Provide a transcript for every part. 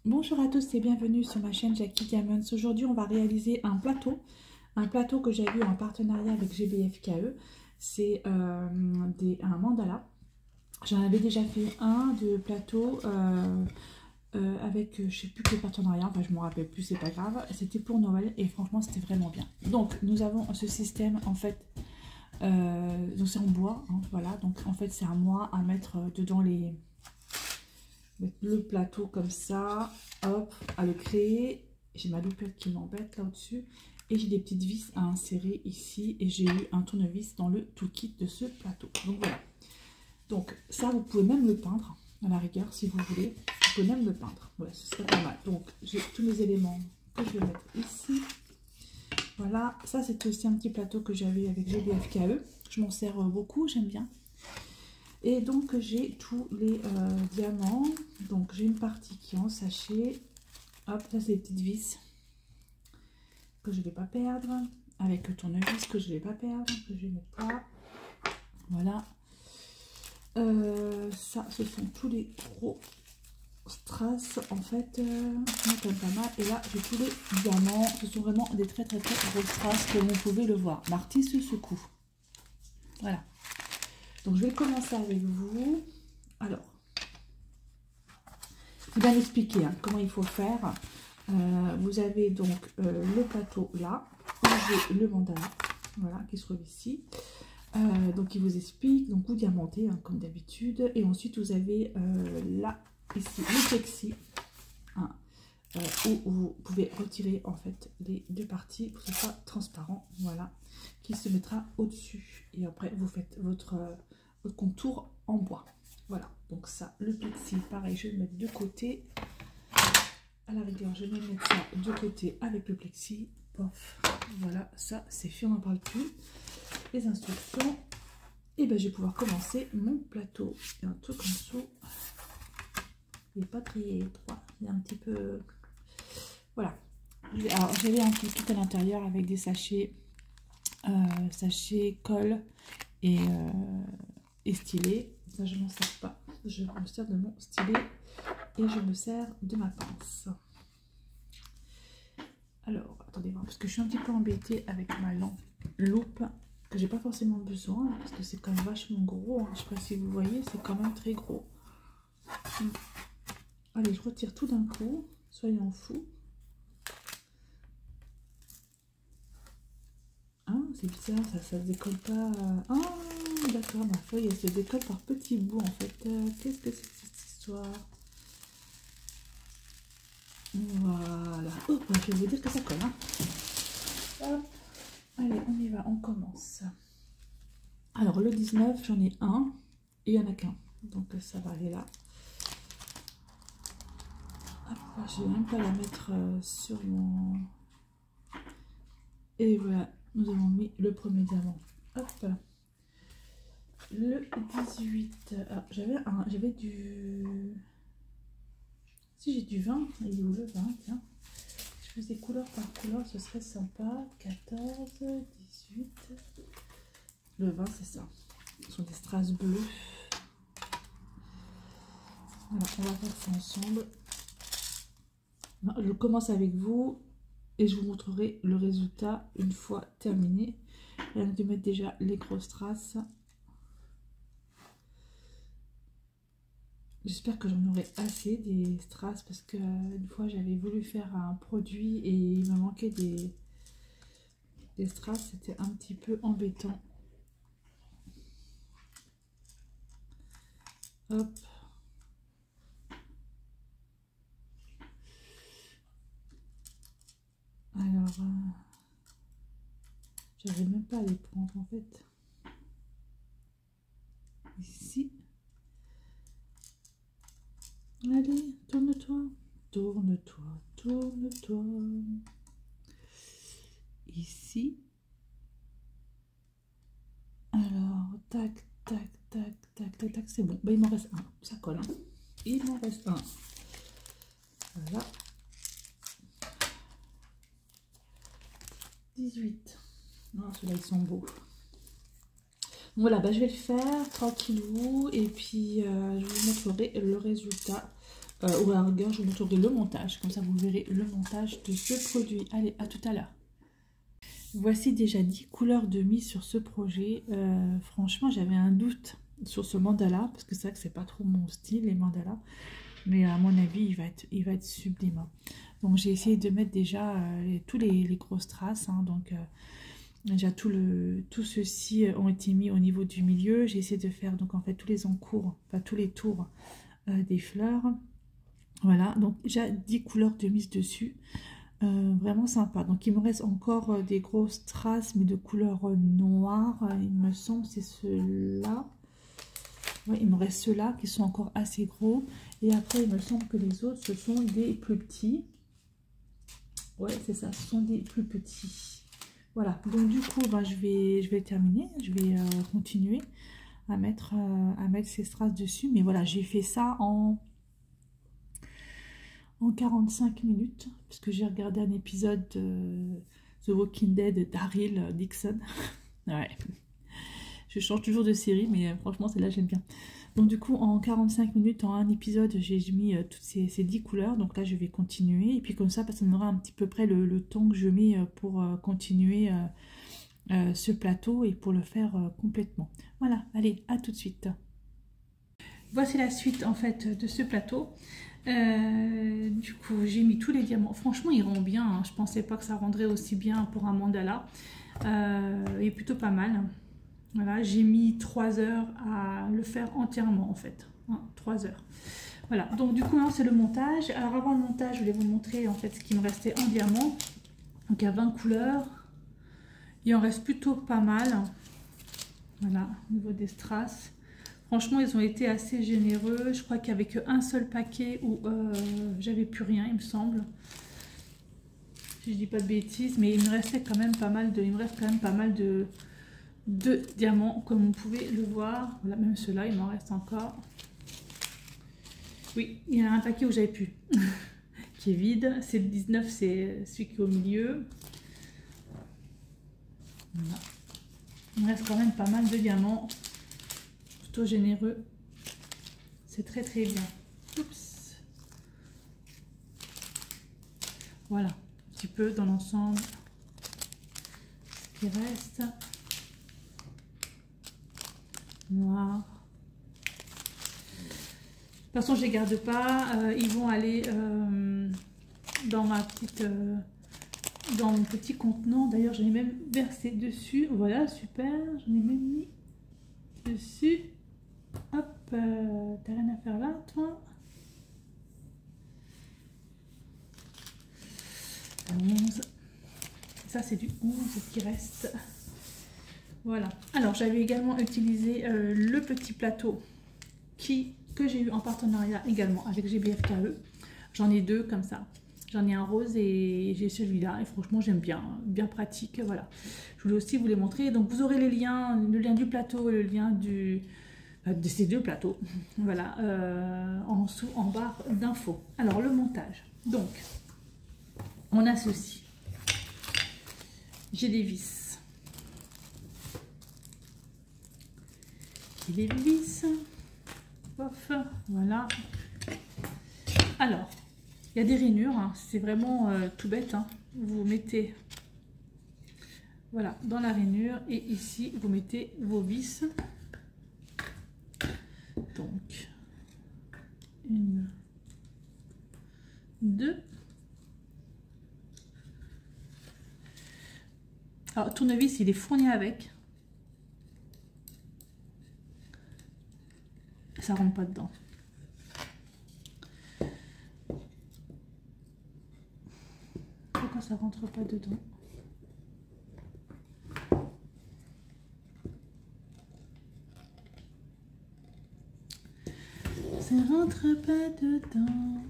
Bonjour à tous et bienvenue sur ma chaîne Jackie Diamonds. Aujourd'hui on va réaliser un plateau que j'ai eu en partenariat avec GBFKE. C'est un mandala. J'en avais déjà fait un de plateau avec je sais plus quel partenariat, enfin je me rappelle plus, c'est pas grave. C'était pour Noël et franchement c'était vraiment bien. Donc nous avons ce système en fait, donc c'est en bois, hein, voilà. Donc en fait c'est à moi à mettre dedans le plateau comme ça, hop, à le créer. J'ai ma loupette qui m'embête là au-dessus et j'ai des petites vis à insérer ici et j'ai eu un tournevis dans le toolkit de ce plateau. Donc voilà. Donc ça vous pouvez même le peindre à la rigueur si vous voulez. Vous pouvez même le peindre. Voilà, ce serait pas mal. Donc j'ai tous mes éléments que je vais mettre ici. Voilà, ça c'est aussi un petit plateau que j'avais avec GBFKE. Je m'en sers beaucoup, j'aime bien. Et donc j'ai tous les diamants. Donc j'ai une partie qui est en sachet. Hop, ça c'est les petites vis que je ne vais pas perdre. Avec le tournevis que je ne vais pas perdre, que je vais mettre là. Voilà. Ça, ce sont tous les gros strass en fait. Comme pas mal. Et là j'ai tous les diamants. Ce sont vraiment des très gros strass comme vous pouvez le voir. L'artiste secoue. Voilà. Donc je vais commencer avec vous. Alors, je vais bien expliquer comment il faut faire. Vous avez donc le plateau là, j'ai le mandala, voilà, qui se trouve ici. Donc il vous explique, donc vous diamantez comme d'habitude. Et ensuite vous avez là, ici, le plexi, hein, où vous pouvez retirer en fait les deux parties pour que ce soit transparent, voilà, qui se mettra au-dessus. Et après vous faites votre contour en bois. Voilà, donc ça, le plexi, pareil, je vais le mettre de côté. À la rigueur, je vais mettre ça de côté avec le plexi. Pof. Voilà, ça c'est fait, on n'en parle plus. Les instructions. Et ben je vais pouvoir commencer mon plateau. Il y a un truc en dessous. Il n'est pas très étroit. Il est un petit peu. Voilà. Alors j'avais un petit kit à l'intérieur avec des sachets, colle et stylet. Ça je m'en sers pas, je me sers de mon stylet et je me sers de ma pince. Alors attendez voir parce que je suis un petit peu embêtée avec ma loupe que j'ai pas forcément besoin parce que c'est quand même vachement gros, hein. Je sais pas si vous voyez, c'est quand même très gros. Allez, je retire tout d'un coup, soyons fous. Hein, c'est bizarre, ça se décolle pas. Ah d'accord, ma feuille elle se décolle par petits bouts en fait. Qu'est-ce que c'est que cette histoire? Voilà. Oh, je vais vous dire que ça colle. Hein. Hop. Allez, on y va, on commence. Alors le 19, j'en ai un et il n'y en a qu'un. Donc ça va aller là. Hop, je vais même pas la mettre sur mon... Et voilà, nous avons mis le premier diamant. Hop. Le 18, ah, j'avais du... Si j'ai du 20, il est où le 20? Tiens, je faisais couleur par couleur, ce serait sympa. 14, 18, le 20 c'est ça. Ce sont des strass bleus. Voilà, on va faire ça ensemble. Je commence avec vous et je vous montrerai le résultat une fois terminé. Rien de mettre déjà les grosses strass. J'espère que j'en aurai assez des strass parce que une fois j'avais voulu faire un produit et il me manquait des strass, c'était un petit peu embêtant. Hop. Alors, j'arrive même pas à les prendre en fait. Ici. Allez, tourne-toi, tourne-toi, tourne-toi. Ici. Alors, tac, tac, tac, tac, tac, tac, c'est bon. Ben, il m'en reste un, ça colle. Hein. Il m'en reste un. Voilà. 18. Non, ceux-là, ils sont beaux. Voilà, bah, je vais le faire tranquillou et puis je vous montrerai le résultat Ou à la rigueur, je vous montrerai le montage. Comme ça, vous verrez le montage de ce produit. Allez, à tout à l'heure. Voici déjà 10 couleurs de mise sur ce projet. Franchement, j'avais un doute sur ce mandala. Parce que c'est vrai que c'est pas trop mon style, les mandalas. Mais à mon avis, il va être sublime. Donc, j'ai essayé de mettre déjà tous les grosses traces. Hein, donc, déjà, tout ceci ont été mis au niveau du milieu. J'ai essayé de faire donc en fait tous les encours, enfin tous les tours des fleurs. Voilà, donc déjà 10 couleurs de mise dessus. Vraiment sympa. Donc il me reste encore des grosses traces, mais de couleur noire. Il me semble c'est ceux-là. Ouais, il me reste ceux-là qui sont encore assez gros. Et après, il me semble que les autres, ce sont des plus petits. Ouais, c'est ça, ce sont des plus petits. Voilà, donc du coup, ben, je vais terminer. Je vais continuer à mettre ces strass dessus. Mais voilà, j'ai fait ça en 45 minutes. Parce que j'ai regardé un épisode de The Walking Dead Daryl Dixon. Ouais. Je change toujours de série, mais franchement, celle-là, j'aime bien. Donc du coup, en 45 minutes, en un épisode, j'ai mis toutes ces 10 couleurs. Donc là, je vais continuer. Et puis comme ça me donnera un petit peu près le temps que je mets pour continuer ce plateau et pour le faire complètement. Voilà, allez, à tout de suite. Voici la suite en fait de ce plateau. Du coup, j'ai mis tous les diamants. Franchement, ils rendent bien. Hein. Je pensais pas que ça rendrait aussi bien pour un mandala. Il est plutôt pas mal. Voilà, j'ai mis 3 heures à le faire entièrement en fait. Hein, 3 heures. Voilà, donc du coup, c'est le montage. Alors avant le montage, je voulais vous montrer en fait ce qui me restait en diamant. Donc il y a 20 couleurs. Il en reste plutôt pas mal. Voilà, au niveau des strass. Franchement, ils ont été assez généreux. Je crois qu'il n'y avait qu'un seul paquet où j'avais plus rien, il me semble. Si je dis pas de bêtises, mais il me restait quand même pas mal de diamants, comme vous pouvez le voir. Voilà, même ceux-là, il m'en reste encore. Oui, il y a un paquet où j'avais plus, qui est vide. C'est le 19, c'est celui qui est au milieu. Voilà. Il me reste quand même pas mal de diamants. Plutôt généreux. C'est très très bien. Oups. Voilà, un petit peu dans l'ensemble. Ce qui reste. Noir. De toute façon, je les garde pas. Ils vont aller dans ma petite, dans mon petit contenant. D'ailleurs, j'en ai même versé dessus. Voilà, super. J'en ai même mis dessus. Hop, t'as rien à faire là, toi. 11. Ça, c'est du 11 qui reste. Voilà. Alors, j'avais également utilisé le petit plateau que j'ai eu en partenariat également avec GBFKE. J'en ai deux comme ça. J'en ai un rose et j'ai celui-là. Et franchement, j'aime bien. Bien pratique. Voilà. Je voulais aussi vous les montrer. Donc, vous aurez les liens, le lien du plateau et le lien de ces deux plateaux. Voilà. En dessous, en barre d'infos. Alors, le montage. Donc, on a ceci. J'ai des vis. J'ai des vis. Pof, voilà. Alors, il y a des rainures, hein. C'est vraiment tout bête. Hein. Vous mettez voilà, dans la rainure et ici, vous mettez vos vis. Donc, 1, 2. Alors, tournevis, il est fourni avec. Ça rentre pas dedans. Pourquoi ça rentre pas dedans? Ça rentre pas dedans.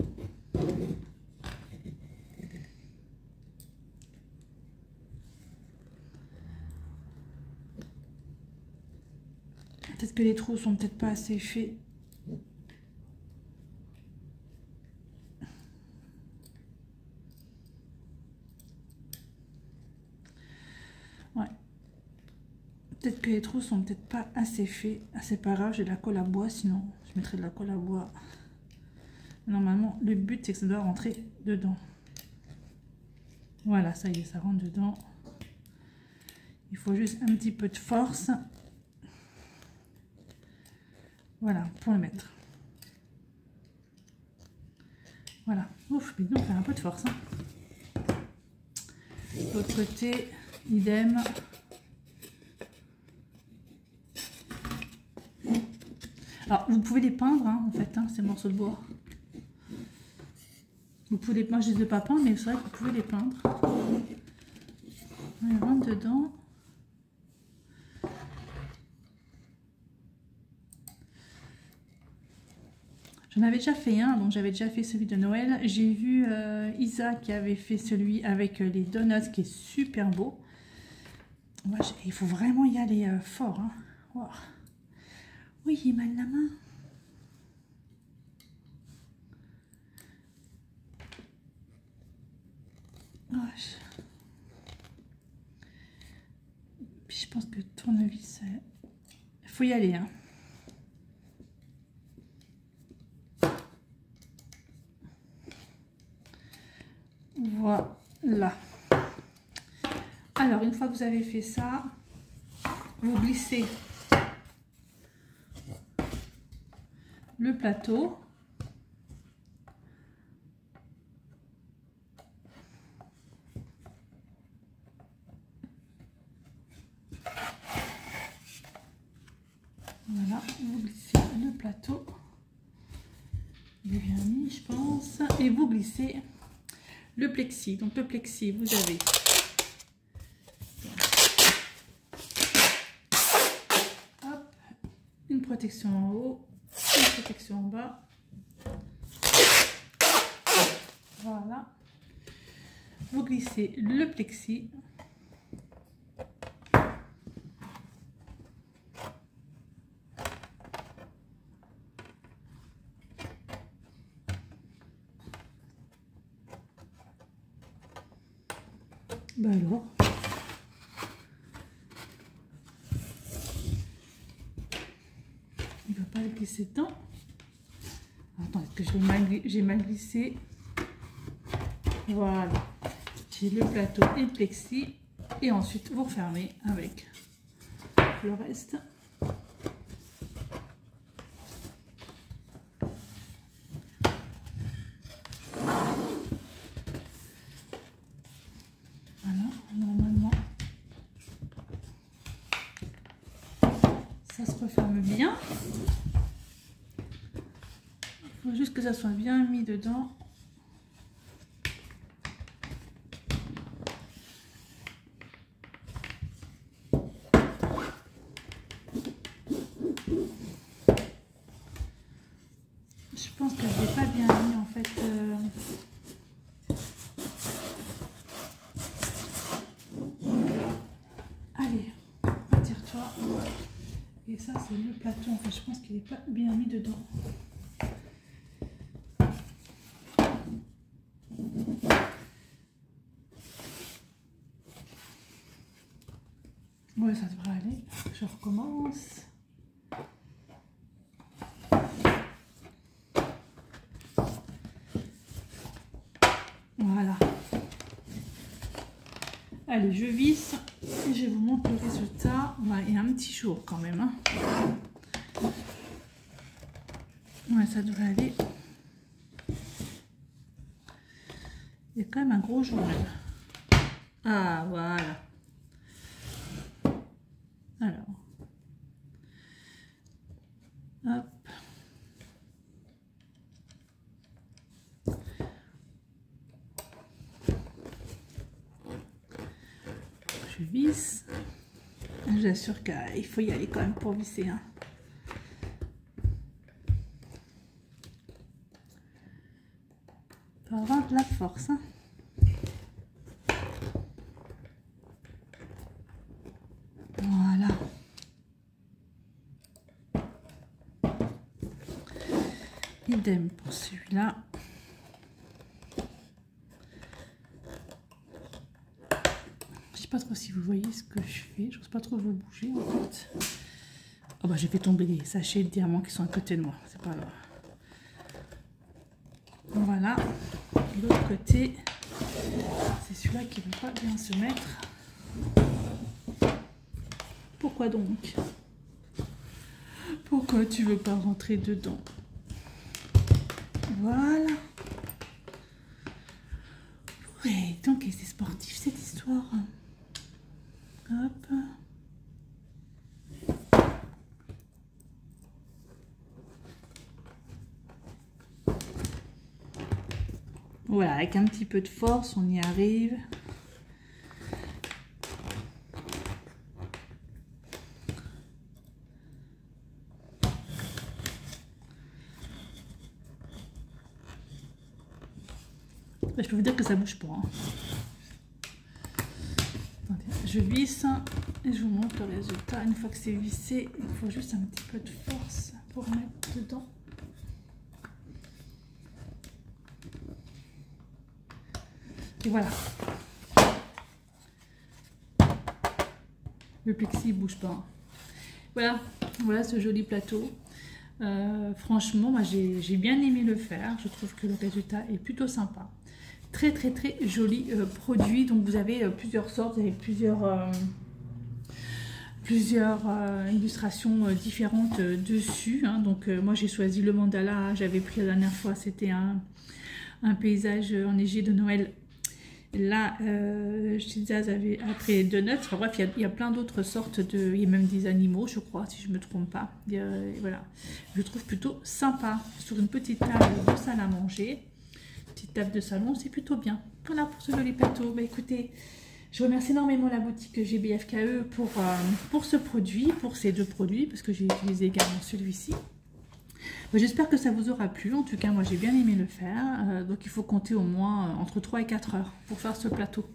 Peut-être que les trous sont peut-être pas assez faits. Ouais. Peut-être que les trous sont peut-être pas assez faits. Ah, c'est pas grave, j'ai de la colle à bois, sinon je mettrai de la colle à bois Normalement, le but, c'est que ça doit rentrer dedans. Voilà, ça y est, ça rentre dedans. Il faut juste un petit peu de force. Voilà, pour le mettre. Voilà. Ouf, mais donc, on fait un peu de force. Hein. L'autre côté, idem. Alors, vous pouvez les peindre, hein, en fait, hein, ces morceaux de bois. Vous pouvez les peindre, je ne les ai pas peints, mais c'est vrai que vous pouvez les peindre. On les rentre dedans. J'en avais déjà fait un, donc j'avais déjà fait celui de Noël. J'ai vu Isa qui avait fait celui avec les donuts, qui est super beau. Ouais, il faut vraiment y aller fort. Hein. Wow. Oui, j'ai mal la main. Oh, Puis je pense que tournevis, il faut y aller. Hein. Voilà. Alors, une fois que vous avez fait ça, vous glissez le plateau. Voilà, vous glissez le plateau. Il est bien mis, je pense. Et vous glissez le plexi. Donc, le plexi, vous avez... Hop, une protection en haut, une protection en bas. Voilà. Vous glissez le plexi. Bah alors. Il ne va pas le glisser dedans. Attends, est-ce que j'ai mal glissé? Voilà. J'ai le plateau et le plexi. Et ensuite, vous refermez avec le reste. Voilà, normalement, ça se referme bien. Il faut juste que ça soit bien mis dedans. Je pense que je ne l'ai pas bien mis en fait. Allez, attire-toi. Et ça, c'est le plateau. En fait, je pense qu'il n'est pas bien mis dedans. Ouais, ça devrait aller. Je recommence. Voilà. Allez, je visse et je vous montre le résultat. Ouais, il y a un petit jour quand même. Hein. Ouais, ça devrait aller. Il y a quand même un gros jour. Ah, voilà. Alors. Hop. Je visse. J'assure qu'il faut y aller quand même pour visser. Hein. Il faut avoir de la force. Hein. Voilà. Idem pour celui-là. Je sais pas trop si vous voyez ce que je fais. Je n'ose pas trop vous bouger en fait. Oh bah j'ai fait tomber les sachets de diamants qui sont à côté de moi. C'est pas grave. Voilà. L'autre côté, c'est celui-là qui ne veut pas bien se mettre. Pourquoi donc? Pourquoi tu veux pas rentrer dedans? Voilà. Ouais, donc c'est sportif cette histoire. Hop. Voilà, avec un petit peu de force, on y arrive. Je peux vous dire que ça bouge pas. Hein. Attendez, je visse et je vous montre le résultat. Une fois que c'est vissé, il faut juste un petit peu de force pour mettre dedans. Et voilà. Le plexi ne bouge pas. Voilà, voilà ce joli plateau. Franchement, moi j'ai bien aimé le faire. Je trouve que le résultat est plutôt sympa. Très très très joli produit. Donc vous avez plusieurs sortes, vous avez plusieurs illustrations différentes dessus. Hein. Donc moi j'ai choisi le mandala. J'avais pris la dernière fois, c'était un paysage enneigé de Noël. Là, Shizaz avait après donuts. Enfin, bref, il y a plein d'autres sortes de. Il y a même des animaux, je crois, si je ne me trompe pas. Voilà, je trouve plutôt sympa sur une petite table de salle à manger. Petite table de salon, c'est plutôt bien. Voilà pour ce joli plateau. Bah, écoutez, je remercie énormément la boutique GBFKE pour ce produit, pour ces deux produits, parce que j'ai utilisé également celui-ci. J'espère que ça vous aura plu. En tout cas, moi, j'ai bien aimé le faire. Donc, il faut compter au moins entre 3 et 4 heures pour faire ce plateau.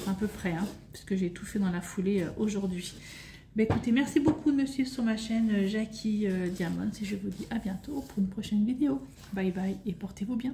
À peu près, hein, puisque j'ai tout fait dans la foulée aujourd'hui. Bah, écoutez, merci beaucoup de me suivre sur ma chaîne Jackie Diamonds. Et je vous dis à bientôt pour une prochaine vidéo. Bye bye et portez-vous bien.